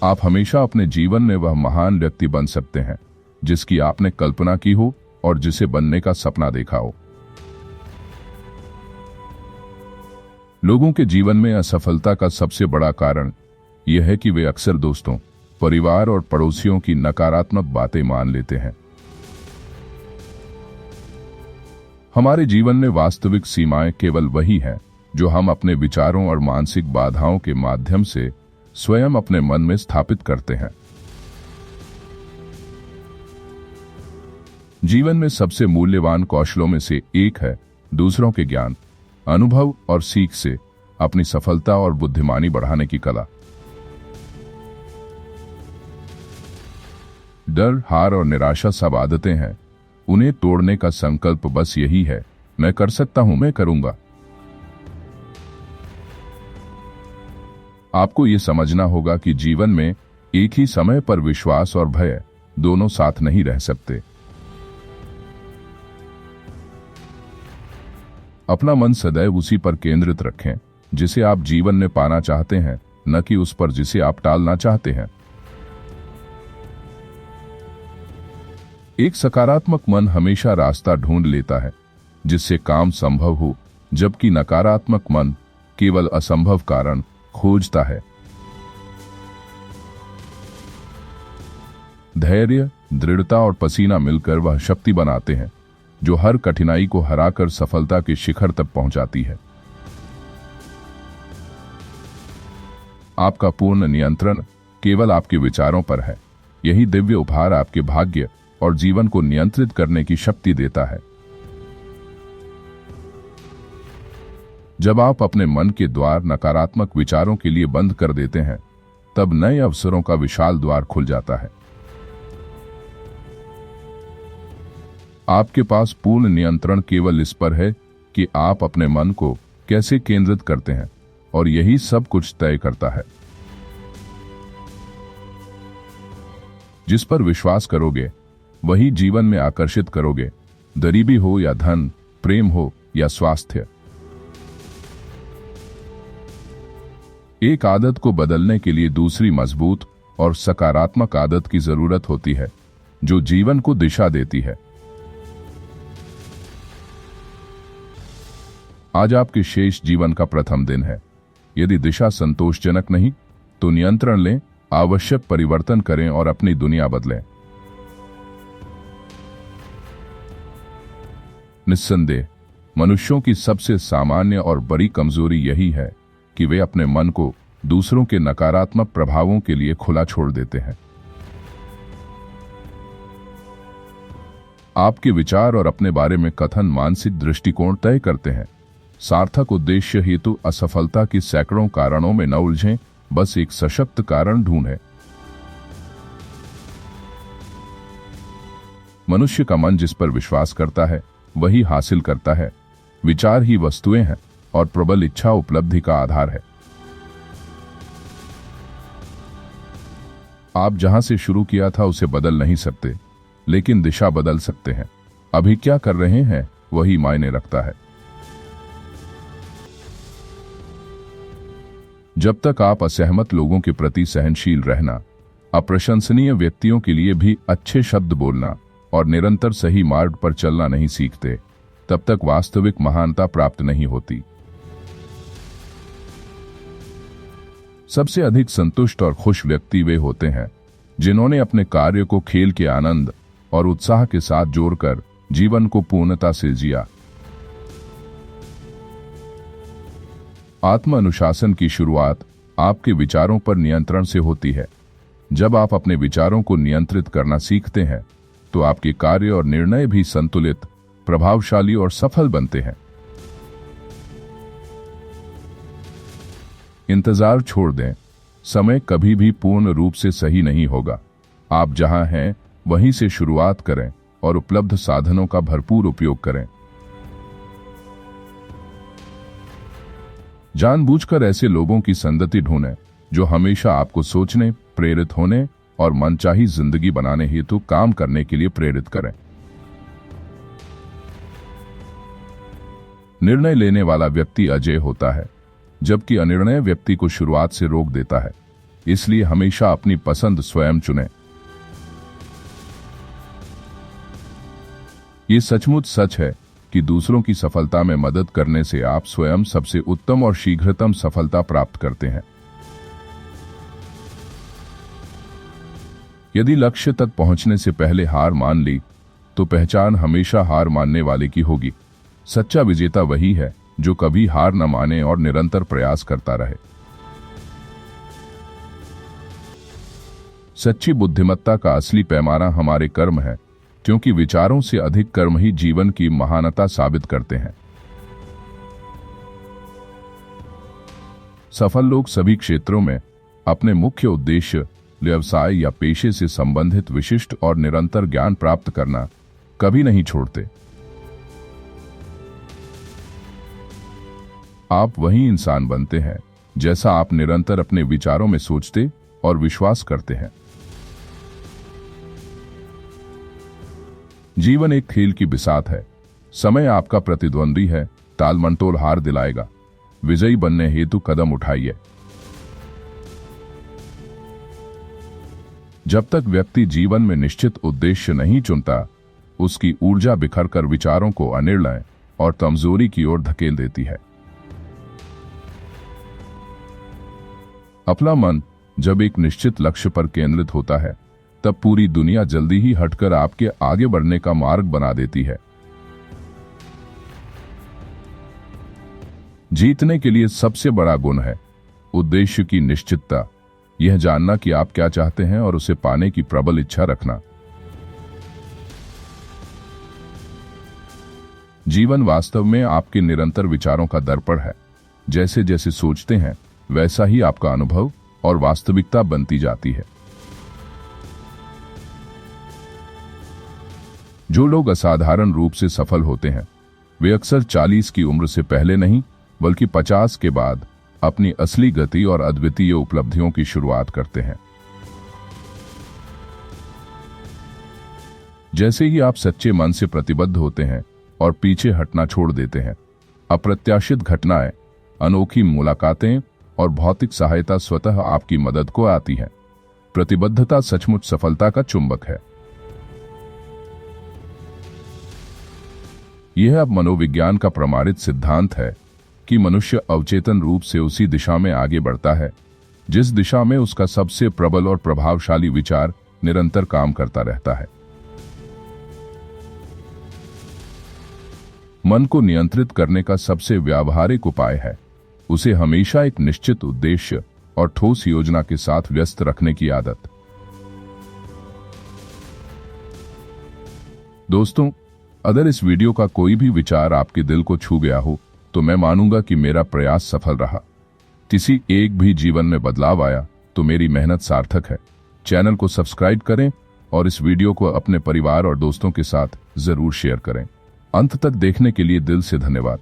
आप हमेशा अपने जीवन में वह महान व्यक्ति बन सकते हैं जिसकी आपने कल्पना की हो और जिसे बनने का सपना देखा हो। लोगों के जीवन में असफलता का सबसे बड़ा कारण यह है कि वे अक्सर दोस्तों, परिवार और पड़ोसियों की नकारात्मक बातें मान लेते हैं। हमारे जीवन में वास्तविक सीमाएं केवल वही हैं जो हम अपने विचारों और मानसिक बाधाओं के माध्यम से स्वयं अपने मन में स्थापित करते हैं। जीवन में सबसे मूल्यवान कौशलों में से एक है दूसरों के ज्ञान, अनुभव और सीख से अपनी सफलता और बुद्धिमानी बढ़ाने की कला। डर, हार और निराशा सब आदतें हैं। उन्हें तोड़ने का संकल्प बस यही है, मैं कर सकता हूं, मैं करूंगा। आपको यह समझना होगा कि जीवन में एक ही समय पर विश्वास और भय दोनों साथ नहीं रह सकते। अपना मन सदैव उसी पर केंद्रित रखें जिसे आप जीवन में पाना चाहते हैं, न कि उस पर जिसे आप टालना चाहते हैं। एक सकारात्मक मन हमेशा रास्ता ढूंढ लेता है जिससे काम संभव हो, जबकि नकारात्मक मन केवल असंभव कारण खोजता है। धैर्य, दृढ़ता और पसीना मिलकर वह शक्ति बनाते हैं जो हर कठिनाई को हराकर सफलता के शिखर तक पहुंचाती है। आपका पूर्ण नियंत्रण केवल आपके विचारों पर है। यही दिव्य उपहार आपके भाग्य और जीवन को नियंत्रित करने की शक्ति देता है। जब आप अपने मन के द्वार नकारात्मक विचारों के लिए बंद कर देते हैं, तब नए अवसरों का विशाल द्वार खुल जाता है। आपके पास पूर्ण नियंत्रण केवल इस पर है कि आप अपने मन को कैसे केंद्रित करते हैं, और यही सब कुछ तय करता है। जिस पर विश्वास करोगे वही जीवन में आकर्षित करोगे, गरीबी हो या धन, प्रेम हो या स्वास्थ्य। एक आदत को बदलने के लिए दूसरी मजबूत और सकारात्मक आदत की जरूरत होती है जो जीवन को दिशा देती है। आज आपके शेष जीवन का प्रथम दिन है। यदि दिशा संतोषजनक नहीं तो नियंत्रण लें, आवश्यक परिवर्तन करें और अपनी दुनिया बदलें। निस्संदेह मनुष्यों की सबसे सामान्य और बड़ी कमजोरी यही है कि वे अपने मन को दूसरों के नकारात्मक प्रभावों के लिए खुला छोड़ देते हैं। आपके विचार और अपने बारे में कथन मानसिक दृष्टिकोण तय करते हैं। सार्थक उद्देश्य हेतु असफलता की सैकड़ों कारणों में न उलझें, बस एक सशक्त कारण ढूंढें। मनुष्य का मन जिस पर विश्वास करता है वही हासिल करता है। विचार ही वस्तुएं हैं और प्रबल इच्छा उपलब्धि का आधार है। आप जहां से शुरू किया था उसे बदल नहीं सकते, लेकिन दिशा बदल सकते हैं। अभी क्या कर रहे हैं वही मायने रखता है। जब तक आप असहमत लोगों के प्रति सहनशील रहना, अप्रशंसनीय व्यक्तियों के लिए भी अच्छे शब्द बोलना और निरंतर सही मार्ग पर चलना नहीं सीखते, तब तक वास्तविक महानता प्राप्त नहीं होती। सबसे अधिक संतुष्ट और खुश व्यक्ति वे होते हैं जिन्होंने अपने कार्य को खेल के आनंद और उत्साह के साथ जोड़कर जीवन को पूर्णता से जिया। आत्म अनुशासन की शुरुआत आपके विचारों पर नियंत्रण से होती है। जब आप अपने विचारों को नियंत्रित करना सीखते हैं तो आपके कार्य और निर्णय भी संतुलित, प्रभावशाली और सफल बनते हैं। इंतजार छोड़ दें। समय कभी भी पूर्ण रूप से सही नहीं होगा। आप जहां हैं वहीं से शुरुआत करें और उपलब्ध साधनों का भरपूर उपयोग करें। जानबूझकर ऐसे लोगों की संगति ढूंढें जो हमेशा आपको सोचने, प्रेरित होने और मनचाही जिंदगी बनाने हेतु काम करने के लिए प्रेरित करें। निर्णय लेने वाला व्यक्ति अजेय होता है, जबकि अनिर्णय व्यक्ति को शुरुआत से रोक देता है। इसलिए हमेशा अपनी पसंद स्वयं चुनें। ये सचमुच सच है कि दूसरों की सफलता में मदद करने से आप स्वयं सबसे उत्तम और शीघ्रतम सफलता प्राप्त करते हैं। यदि लक्ष्य तक पहुंचने से पहले हार मान ली तो पहचान हमेशा हार मानने वाले की होगी। सच्चा विजेता वही है जो कभी हार न माने और निरंतर प्रयास करता रहे। सच्ची बुद्धिमत्ता का असली पैमाना हमारे कर्म है, क्योंकि विचारों से अधिक कर्म ही जीवन की महानता साबित करते हैं। सफल लोग सभी क्षेत्रों में अपने मुख्य उद्देश्य, व्यवसाय या पेशे से संबंधित विशिष्ट और निरंतर ज्ञान प्राप्त करना कभी नहीं छोड़ते। आप वही इंसान बनते हैं जैसा आप निरंतर अपने विचारों में सोचते और विश्वास करते हैं। जीवन एक खेल की बिसात है। समय आपका प्रतिद्वंदी है, टालमटोल हार दिलाएगा। विजयी बनने हेतु कदम उठाइए। जब तक व्यक्ति जीवन में निश्चित उद्देश्य नहीं चुनता, उसकी ऊर्जा बिखरकर विचारों को अनिर्णय और कमजोरी की ओर धकेल देती है। अपना मन जब एक निश्चित लक्ष्य पर केंद्रित होता है, तब पूरी दुनिया जल्दी ही हटकर आपके आगे बढ़ने का मार्ग बना देती है। जीतने के लिए सबसे बड़ा गुण है उद्देश्य की निश्चितता। यह जानना कि आप क्या चाहते हैं और उसे पाने की प्रबल इच्छा रखना। जीवन वास्तव में आपके निरंतर विचारों का दर्पण है। जैसे जैसे सोचते हैं, वैसा ही आपका अनुभव और वास्तविकता बनती जाती है। जो लोग असाधारण रूप से सफल होते हैं, वे अक्सर 40 की उम्र से पहले नहीं, बल्कि 50 के बाद अपनी असली गति और अद्वितीय उपलब्धियों की शुरुआत करते हैं। जैसे ही आप सच्चे मन से प्रतिबद्ध होते हैं और पीछे हटना छोड़ देते हैं, अप्रत्याशित घटनाएं, अनोखी मुलाकातें और भौतिक सहायता स्वतः आपकी मदद को आती हैं। प्रतिबद्धता सचमुच सफलता का चुंबक है। यह अब मनोविज्ञान का प्रमाणित सिद्धांत है कि मनुष्य अवचेतन रूप से उसी दिशा में आगे बढ़ता है जिस दिशा में उसका सबसे प्रबल और प्रभावशाली विचार निरंतर काम करता रहता है। मन को नियंत्रित करने का सबसे व्यावहारिक उपाय है उसे हमेशा एक निश्चित उद्देश्य और ठोस योजना के साथ व्यस्त रखने की आदत। दोस्तों, अगर इस वीडियो का कोई भी विचार आपके दिल को छू गया हो, तो मैं मानूंगा कि मेरा प्रयास सफल रहा। किसी एक भी जीवन में बदलाव आया तो मेरी मेहनत सार्थक है। चैनल को सब्सक्राइब करें और इस वीडियो को अपने परिवार और दोस्तों के साथ जरूर शेयर करें। अंत तक देखने के लिए दिल से धन्यवाद।